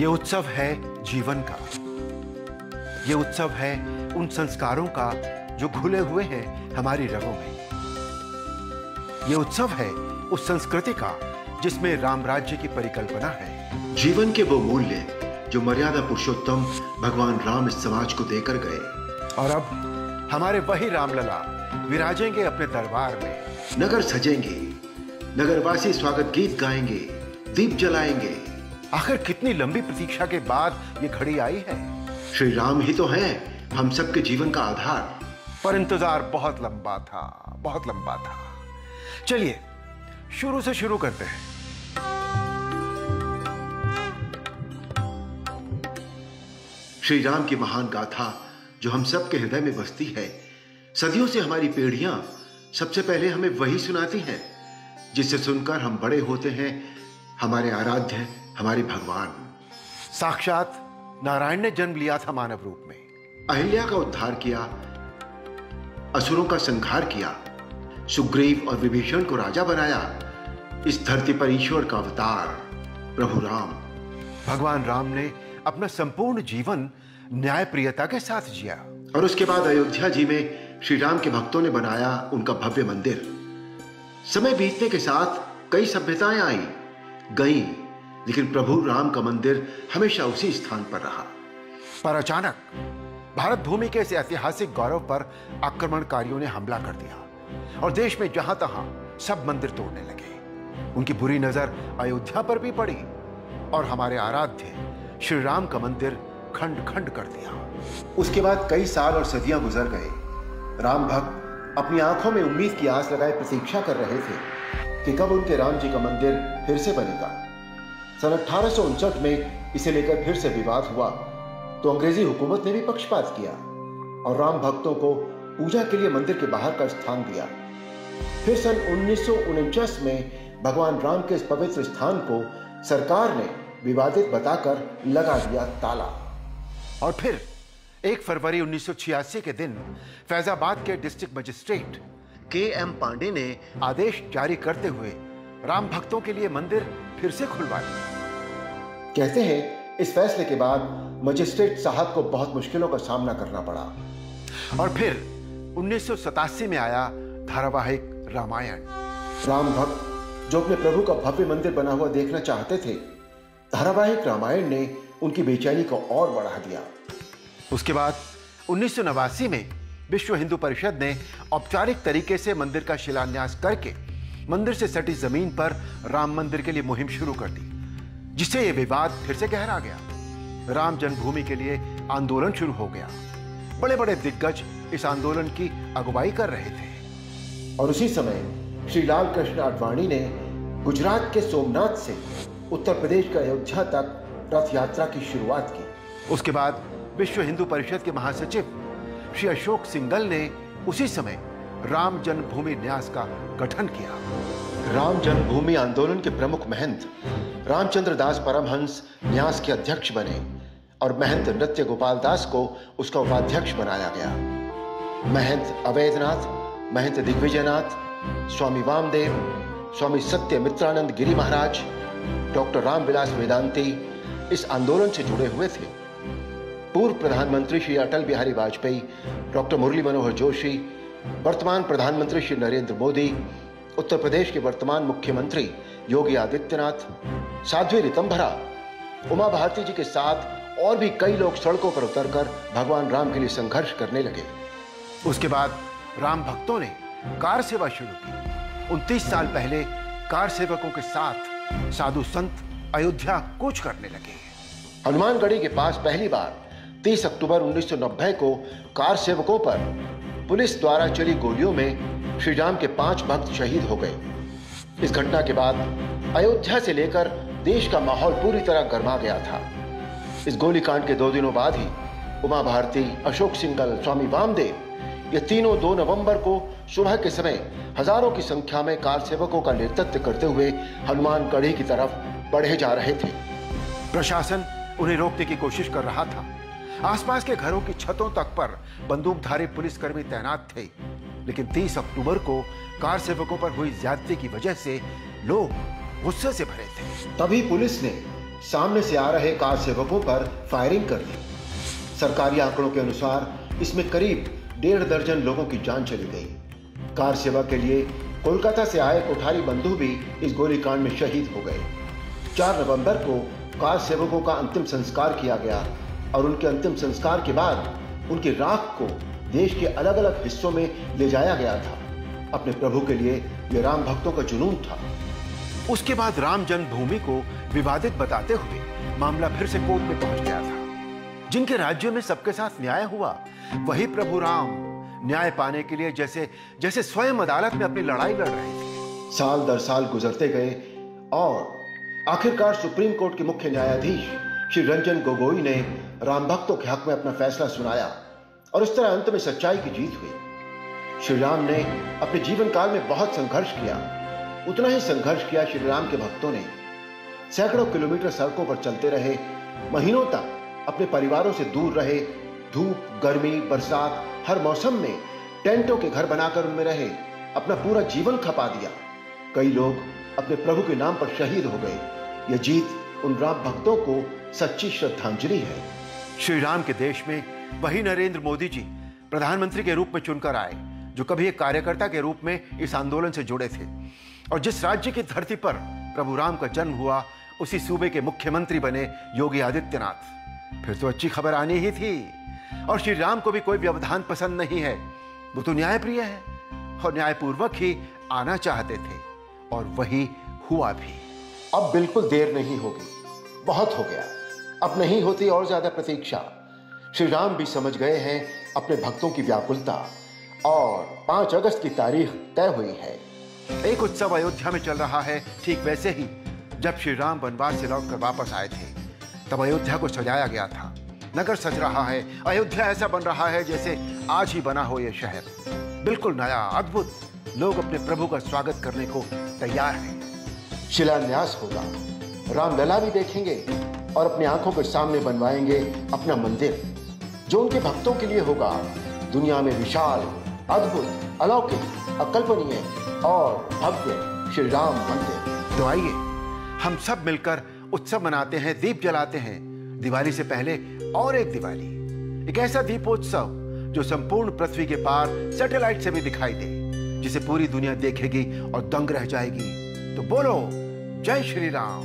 ये उत्सव है जीवन का। ये उत्सव है उन संस्कारों का जो घुले हुए हैं हमारी रगों में। ये उत्सव है उस संस्कृति का जिसमें राम राज्य की परिकल्पना है। जीवन के वो मूल्य जो मर्यादा पुरुषोत्तम भगवान राम इस समाज को देकर गए। और अब हमारे वही रामलला विराजेंगे अपने दरबार में। नगर सजेंगे, नगरवासी स्वागत गीत गाएंगे, दीप जलाएंगे। आखिर कितनी लंबी प्रतीक्षा के बाद ये घड़ी आई है। श्री राम ही तो हैं हम सबके जीवन का आधार। पर इंतजार बहुत लंबा था, बहुत लंबा था। चलिए शुरू से शुरू करते हैं। श्री राम की महान गाथा जो हम सबके हृदय में बसती है। सदियों से हमारी पीढ़ियां सबसे पहले हमें वही सुनाती हैं जिससे सुनकर हम बड़े होते हैं हमारे आराध्य, हमारे भगवान। साक्षात नारायण ने जन्म लिया था मानव रूप में। अहिल्या का उद्धार किया, असुरों का संहार किया, सुग्रीव और विभीषण को राजा बनाया। इस धरती पर ईश्वर का अवतार प्रभु राम। भगवान राम ने अपना संपूर्ण जीवन न्यायप्रियता के साथ जिया। और उसके बाद अयोध्या जी में श्री राम के भक्तों ने बनाया उनका भव्य मंदिर। समय बीतने के साथ कई सभ्यताएं आई गईं, लेकिन प्रभु राम का मंदिर हमेशा उसी स्थान पर रहा। पर अचानक भारत भूमि के इस ऐतिहासिक गौरव पर आक्रमणकारियों ने हमला कर दिया और देश में जहां तहां सब मंदिर तोड़ने लगे। उनकी बुरी नजर अयोध्या पर भी पड़ी और हमारे आराध्य श्री राम का मंदिर खंड खंड कर दिया। उसके बाद कई साल और सदियां गुजर गए। राम भक्त अपनी आंखों में उम्मीद की आस लगाए प्रतीक्षा कर रहे थे कि कब उनके राम जी का मंदिर फिर से बनेगा। सन 1859 में इसे लेकर फिर से विवाद हुआ तो अंग्रेजी हुकूमत ने भी पक्षपात किया और राम भक्तों को पूजा के लिए मंदिर के बाहर का स्थान दिया। फिर सन 1949 में भगवान राम के इस पवित्र स्थान को सरकार ने विवादित बताकर लगा दिया ताला। और फिर 1 फरवरी 1986 के दिन फैजाबाद के डिस्ट्रिक्ट मजिस्ट्रेट KM पांडे ने आदेश जारी करते हुए राम भक्तों के लिए मंदिर फिर से खुलवा दिया। कहते हैं इस फैसले के बाद मजिस्ट्रेट साहब को बहुत मुश्किलों का सामना करना पड़ा। और फिर 1987 में आया धारावाहिक रामायण। राम भक्त जो अपने प्रभु का भव्य मंदिर बना हुआ देखना चाहते थे, धारावाहिक रामायण ने उनकी बेचैनी को और बढ़ा दिया। उसके बाद 1989 में विश्व हिंदू परिषद ने औपचारिक तरीके से मंदिर का शिलान्यास करके मंदिर से सटी जमीन पर राम मंदिर के लिए मुहिम शुरू कर दी, जिससे यह विवाद फिर से गहरा गया। राम जन्मभूमि के लिए आंदोलन शुरू हो गया। बड़े बड़े दिग्गज इस आंदोलन की अगुवाई कर रहे थे। और उसी समय श्री लाल कृष्ण आडवाणी ने गुजरात के सोमनाथ से उत्तर प्रदेश के अयोध्या तक रथ यात्रा की शुरुआत की। उसके बाद विश्व हिंदू परिषद के महासचिव श्री अशोक सिंघल ने उसी समय राम जन्मभूमि न्यास का गठन किया। राम जन्मभूमि आंदोलन के प्रमुख महंत रामचंद्र दास परमहंस न्यास के अध्यक्ष बने और महंत नृत्य गोपाल दास को उसका उपाध्यक्ष बनाया गया। महंत अवैधनाथ, महंत दिग्विजयनाथ, स्वामी वामदेव, स्वामी सत्यमित्रानंद गिरी महाराज, डॉक्टर रामविलास वेदांती इस आंदोलन से जुड़े हुए थे। पूर्व प्रधानमंत्री श्री अटल बिहारी वाजपेयी, डॉक्टर मुरली मनोहर जोशी, वर्तमान प्रधानमंत्री श्री नरेंद्र मोदी, उत्तर प्रदेश के वर्तमान मुख्यमंत्री योगी आदित्यनाथ, साध्वी ऋतंभरा, उमा भारती जी के साथ और भी कई लोग सड़कों पर उतरकर भगवान राम के लिए संघर्ष करने लगे। उसके बाद राम भक्तों ने कार सेवा शुरू की। 29 साल पहले कार सेवकों के साथ साधु संत अयोध्या कूच करने लगे। हनुमानगढ़ी के पास पहली बार 30 अक्टूबर 1990 को कार सेवकों पर पुलिस द्वारा चली गोलियों में श्री राम के 5 भक्त शहीद हो गए। इस घटना के बाद अयोध्या से लेकर देश का माहौल पूरी तरह गर्मा गया था। इस गोलीकांड के 2 दिनों बाद ही उमा भारती, अशोक सिंघल, स्वामी वामदेव ये तीनों 2 नवंबर को सुबह के समय हजारों की संख्या में कार सेवकों का नेतृत्व करते हुए हनुमानगढ़ी की तरफ बढ़े जा रहे थे। प्रशासन उन्हें रोकने की कोशिश कर रहा था। आसपास के घरों की छतों तक पर बंदूकधारी पुलिसकर्मी तैनात थे, लेकिन 30 अक्टूबर को कार सेवकों पर हुई ज्यादती की वजह से लोग गुस्से से भरे थे। तभी पुलिस ने सामने से आ रहे कार सेवकों पर फायरिंग कर दी। सरकारी आंकड़ों के अनुसार इसमें करीब 1.5 दर्जन लोगों की जान चली गई। कार सेवा के लिए कोलकाता से आए कोठारी बंधु भी इस गोलीकांड में शहीद हो गए। 4 नवंबर को कार सेवकों का अंतिम संस्कार किया गया और उनके अंतिम संस्कार के बाद उनकी राख को देश के अलग अलग हिस्सों में ले जाया गया था। अपने प्रभु के लिए यह राम भक्तों का जुनून था। उसके बाद राम जन्मभूमि को विवादित बताते हुए मामला फिर से कोर्ट में पहुंच गया था। जिनके राज्यों में सबके साथ न्याय हुआ, वही प्रभु राम न्याय पाने के लिए जैसे जैसे स्वयं अदालत में अपनी लड़ाई लड़ रहे थे। साल दर साल गुजरते गए और आखिरकार सुप्रीम कोर्ट के मुख्य न्यायाधीश श्री रंजन गोगोई ने राम भक्तों के हक में अपना फैसला सुनाया और इस तरह अंत में सच्चाई की जीत हुई। श्री राम ने अपने जीवन काल में बहुत संघर्ष किया। उतना ही संघर्ष किया श्री राम के भक्तों ने। सैकड़ों किलोमीटर सड़कों पर चलते रहे, महीनों तक अपने परिवारों से दूर रहे, धूप, गर्मी, बरसात, हर मौसम में टेंटों के घर बनाकर उनमें रहे, अपना पूरा जीवन खपा दिया। कई लोग अपने प्रभु के नाम पर शहीद हो गए। यह जीत उन राम भक्तों को सच्ची श्रद्धांजलि है। श्री राम के देश में वही नरेंद्र मोदी जी प्रधानमंत्री के रूप में चुनकर आए, जो कभी एक कार्यकर्ता के रूप में इस आंदोलन से जुड़े थे। और जिस राज्य की धरती पर प्रभु राम का जन्म हुआ, उसी सूबे के मुख्यमंत्री बने योगी आदित्यनाथ। फिर तो अच्छी खबर आनी ही थी। और श्री राम को भी कोई व्यवधान पसंद नहीं है। वो तो न्यायप्रिय है और न्यायपूर्वक ही आना चाहते थे, और वही हुआ भी। अब बिल्कुल देर नहीं होगी, बहुत हो गया। अब नहीं होती और ज्यादा प्रतीक्षा। श्री राम भी समझ गए हैं अपने भक्तों की व्याकुलता और 5 अगस्त की तारीख तय हुई है। एक उत्सव अयोध्या में चल रहा है, ठीक वैसे ही जब श्री राम वनवास से लौटकर वापस आए थे, तब अयोध्या को सजाया गया था। नगर सज रहा है, अयोध्या ऐसा बन रहा है जैसे आज ही बना हो यह शहर। बिल्कुल नया, अद्भुत। लोग अपने प्रभु का स्वागत करने को तैयार हैं। शिलान्यास होगा, रामलला भी देखेंगे और अपनी आंखों के सामने बनवाएंगे अपना मंदिर, जो उनके भक्तों के लिए होगा दुनिया में विशाल, अद्भुत, अलौकिक, अकल्पनीय और भव्य श्री राम मंदिर। तो आइए हम सब मिलकर उत्सव मनाते हैं, दीप जलाते हैं। दिवाली से पहले और एक दिवाली, एक ऐसा दीपोत्सव जो संपूर्ण पृथ्वी के पार सैटेलाइट से भी दिखाई दे, जिसे पूरी दुनिया देखेगी और दंग रह जाएगी। तो बोलो जय श्री राम।